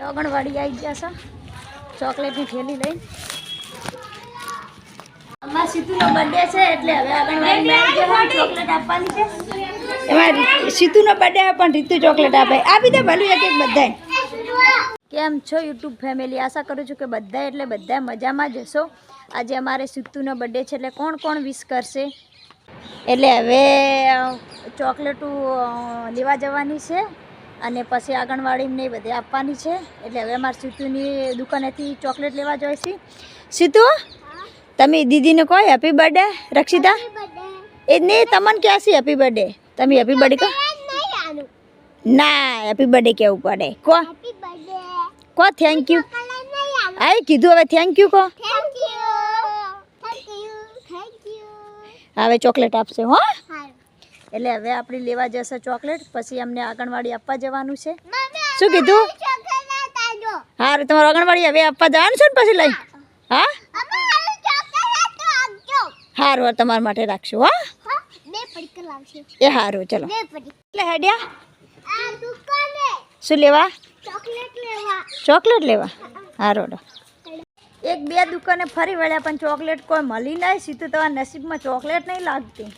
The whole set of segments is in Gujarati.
આંગણવાડી આવી ગયા છે ચોકલેટની થેલી લઈને. અમારા સીતુનો બર્થડે છે એટલે હવે આંગણવાડીમાં આવી ગયા ચોકલેટ આપવાની છે. એમાં સીતુનો બર્થડે પણ રીતુ ચોકલેટ આપે. આપી દે ભલું એક એક બધાય. કેમ છો યુટ્યુબ ફેમિલી? આશા કરું છું કે બધા એટલે બધા મજામાં જ હશો. આજે અમારે સીતુનો બર્થડે છે એટલે કોણ કોણ વિશ કરશે એટલે હવે ચોકલેટો લેવા જવાની છે અને પછી આંગણવાડીને બધે આપવાની છે. એટલે હવે અમારે સીતુની દુકાનેથી ચોકલેટ લેવા જોઈશે. સીતુ તમે દીદીને કહો હેપી બર્થડે. રક્ષિતા એ નહીં તમને ક્યાં છે હેપી બર્થડે? તમે હેપી બર્થડે કહો ના, હેપી બર્થડે કહેવું પડે. કહો થેન્ક યુ. હા કીધું, હવે થેન્ક યુ કહો. હવે ચોકલેટ આપશે હો. એટલે હવે આપણે લેવા જશે ચોકલેટ, પછી અમને આંગણવાડી આપવા જવાનું છે. શું કીધું? હા તમારું આંગણવાડી હવે આપવા જવાનું છે ને પછી લઈ. હા સારું તમારા માટે રાખશું. હા એ સારું ચલો. એટલે હેડ્યા શું લેવા? ચોકલેટ લેવા. સારું એક બે દુકાને ફરી વળ્યા પણ ચોકલેટ કોઈ મળી નહીં. સીધું તમારા નસીબમાં ચોકલેટ નહીં લાગતી.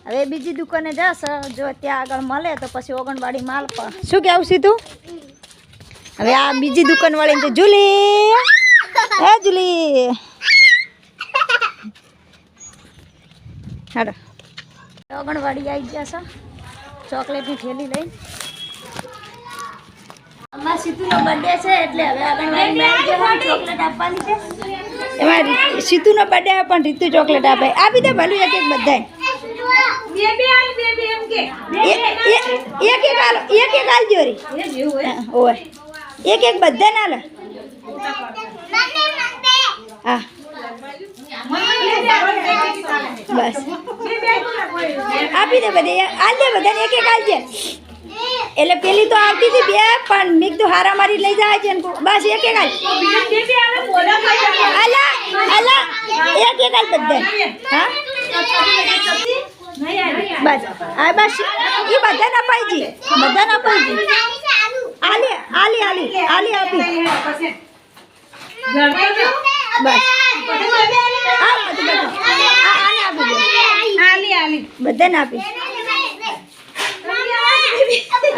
હવે બીજી દુકાને જશે, જો ત્યાં આગળ મળે તો પછી આંગણવાડી માલ પણ. શું કહેવું સીધું? હવે આ બીજી દુકાન વાળી જુલી, હે જુલી હાડો આંગણવાડી આવી ગયા છે ચોકલેટની થેલી લઈને. અમારા સીતુનો બર્થડે છે એટલે હવે આંગણવાડીમાં આવી ગયા ચોકલેટ આપવાની છે. એમાં સીતુનો બર્થડે પણ રીતુ ચોકલેટ આપે. આપી દે ભલું એક એક બધાય. એક એક આલજો રી. ઓય એક એક બધા ના લે. હા બસ આપી દે બધે. આલજે બધાને એક એક આલજે. એટલે પેલી તો આવતી હતી બે પણ મેં તો હારા મારી લઈ જાય છે. બસ એક એક આલ. અલા અલા એક એક આલ બધા. હા બસ આ બસ એ બધાને અપાઈ જી, બધાને અપાઈ જી. આલી આલી આલી આલી આપી બસ. બધાને આપી.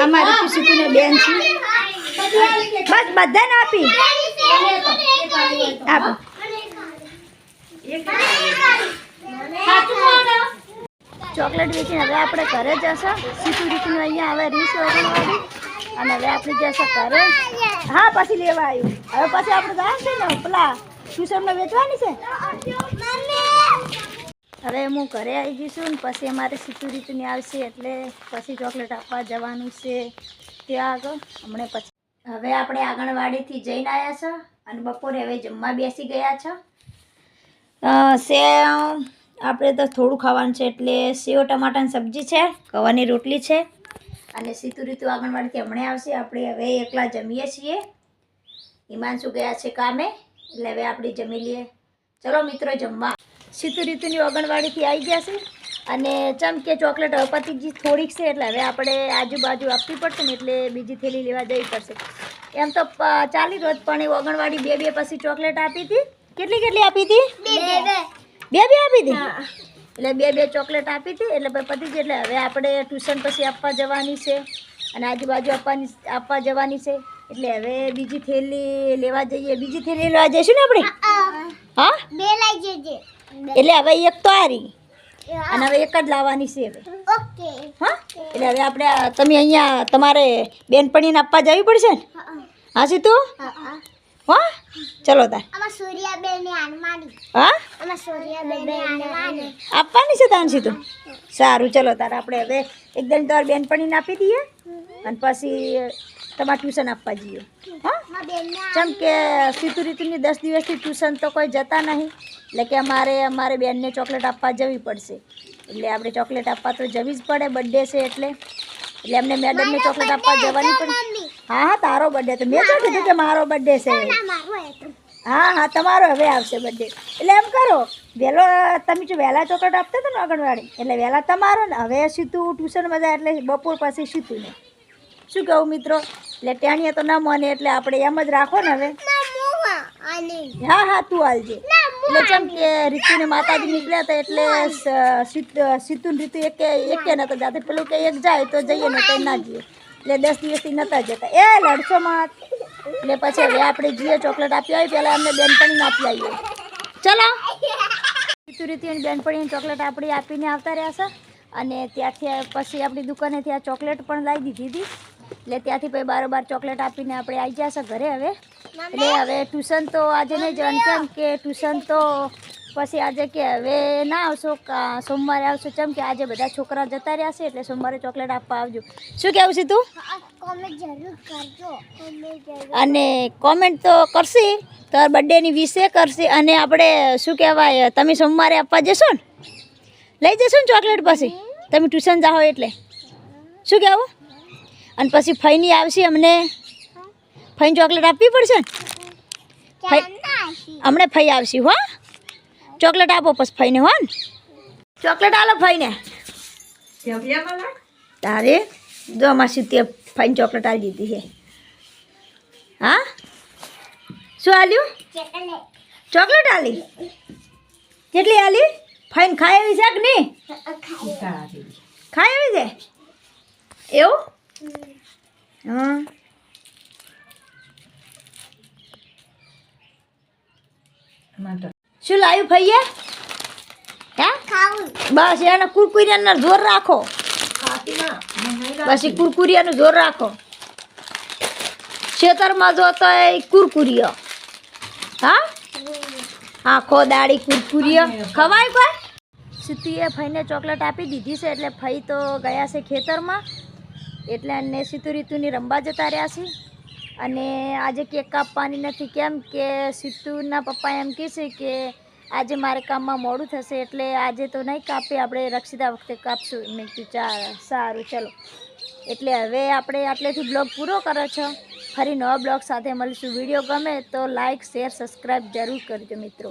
અમારી સીતુને બેન છે. બસ બધાને આપી આપો. ચોકલેટ વેચીને હવે આપણે ઘરે જશે. સીતુ રીતુને અહીંયા હવે રીસ આંગણવાડી અને હવે આપણે જશે ઘરે. હા પછી લેવા આવ્યું. હવે પછી આપણે જાય છે ને પેલા ટ્યુશનમાં વેચવાની છે. હવે હું ઘરે આવી જઈશું ને પછી અમારે સીતુ રીતુની આવશે એટલે પછી ચોકલેટ આપવા જવાનું છે ત્યાં આગળ. હમણાં પછી હવે આપણે આંગણવાડીથી જઈને આવ્યા છે અને બપોરે હવે જમવા બેસી ગયા છે. સેવ આપણે તો થોડું ખાવાનું છે એટલે સેવ ટમાટાની સબ્જી છે, ગવાની રોટલી છે અને સીતુ રીતુ આંગણવાડીથી હમણાં આવશે. આપણે હવે એકલા જમીએ છીએ. હિમાંશુ ગયા છે કામે એટલે હવે આપણે જમી લઈએ. ચલો મિત્રો જમવા. સીતુ રીતુની આંગણવાડીથી આવી ગયા છે અને ચમકે ચોકલેટ હવે પતિજી થોડીક છે એટલે હવે આપણે આજુબાજુ આપવી પડશે ને એટલે બીજી થેલી લેવા જવી પડશે. એમ તો ચાલી રોજ પણ એ આંગણવાડી બે બે પછી ચોકલેટ આપી હતી. કેટલી કેટલી આપી હતી? બે બે આપી હતી. એટલે બે બે ચોકલેટ આપી હતી એટલે પતિજી. એટલે હવે આપણે ટ્યુશન પછી આપવા જવાની છે અને આજુબાજુ આપવા જવાની છે એટલે હવે બીજી થેલી લેવા જઈએ. બીજી થેલી લેવા જઈશું ને આપણે. હા બે લઈ જજે. એટલે હવે એક તો આરી અને હવે એક જ લાવવાની છે હવે. ઓકે હા એટલે હવે આપણે તમે અહીંયા તમારે બેનપણીને આપવા જવી પડશે ને. હા સીતુ હા ચલો તાર. હા આપવાની છે તાન સીતુ. સારું ચલો તાર આપણે હવે એકદમ તમારી બેનપણીને આપી દઈએ અને પછી તમારે ટ્યુશન આપવા જઈએ. હા જેમ કે સીતુ રીતુની 10 દિવસથી ટ્યુશન તો કોઈ જતા નહીં એટલે કે અમારે બેનને ચોકલેટ આપવા જવી પડશે. એટલે આપણે ચોકલેટ આપવા તો જવી જ પડે. બર્થડે છે એટલે એમને મેડમને ચોકલેટ આપવા જવાની પડે. હા હા તારો બર્થડે તો મેં તો કીધું કે મારો બર્થડે છે. હા હા તમારો હવે આવશે બર્થડે. એટલે એમ કરો વહેલો તમે જો વહેલા ચોકલેટ આપતા હતા ને આંગણવાડી એટલે વહેલા તમારો ને હવે સીધું ટ્યુશનમાં જાય એટલે બપોર પછી સીધું ને શું કહું મિત્રો? એટલે ટેણીએ તો ના માને એટલે આપણે એમ જ રાખો ને હવે. હા હા તું હાલજે. એટલે જેમ કે રીતુને માતાજી નીકળ્યા હતા એટલે સીતુ રીતુ એકે નતા જાતે, પેલું કે એક જાય તો જઈએ ને તો ના જઈએ, એટલે 10 દિવસથી નતા જતા. એ લડશો માં. એટલે પછી હવે આપણે જઈએ ચોકલેટ આપી આવી, પહેલાં અમને બેનપણીને આપી આવીએ. ચલો સીતુ રીતુ અને બેનપણીને ચોકલેટ આપણી આપીને આવતા રહ્યા છે. અને ત્યાંથી પછી આપણી દુકાનેથી આ ચોકલેટ પણ લાવી દીધી હતી. એટલે ત્યાંથી પછી બારોબાર ચોકલેટ આપીને આપણે આવી ગયા છે ઘરે હવે. એટલે હવે ટ્યુશન તો આજે નહીં જવાનું, કેમ કે ટ્યુશન તો પછી આજે કે હવે ના આવશો, સોમવારે આવશો, કેમ કે આજે બધા છોકરા જતા રહ્યા છે એટલે સોમવારે ચોકલેટ આપવા આવજો. શું કહેવું છે તું? અને કોમેન્ટ તો કરશે, તાર બર્થડેની વિશે કરશે. અને આપણે શું કહેવાય, તમે સોમવારે આપવા જશો ને, લઈ જશો ને ચોકલેટ પછી તમે ટ્યુશન જાઓ એટલે. શું કહેવું? અને પછી ફઈની આવશે, અમને ફઈને ચોકલેટ આપવી પડશે ને. હમણાં ફઈ આવશે હો, ચોકલેટ આપો પછી ફઈને હો ને. ચોકલેટ આલો ફઈને. તારે જો અમાર સીતે ફઈને ચોકલેટ આવી દીધી છે. હા શું આલ્યું? ચોકલેટ આલી. કેટલી આલી? ફાઈન ખાઈ આવી છે કે નહીં? ખાઈ આવી છે એવું? હા શું લાવ્યું ભાઈએ? હે બસ એને કુરકુરિયાનું જોર રાખો, બસ કુરકુરિયાનું જોર રાખો. ખેતરમાં જો તો એ કુરકુરિયો. હા આખો દાડી કુરકુરિયો ખવાય કોઈ? સીતુએ ફઈને ચોકલેટ આપી દીધી છે એટલે ફઈ તો ગયા છે ખેતરમાં, એટલે અને સીતુ રીતુની રમવા જતા રહ્યા છે. અને આજે કેક કાપવાની નથી, કેમ કે સીતુના પપ્પા એમ કહેશે કે આજે મારે કામમાં મોડું થશે એટલે આજે તો નહીં કાપીએ, આપણે રક્ષિતા વખતે કાપશું. મેં કીધું સારું ચલો. એટલે હવે આપણે આટલેથી બ્લોગ પૂરો કરો છો. ફરી નવા બ્લોગ સાથે મળીશું. વિડીયો ગમે તો લાઇક શેર સબસ્ક્રાઈબ જરૂર કરજો મિત્રો.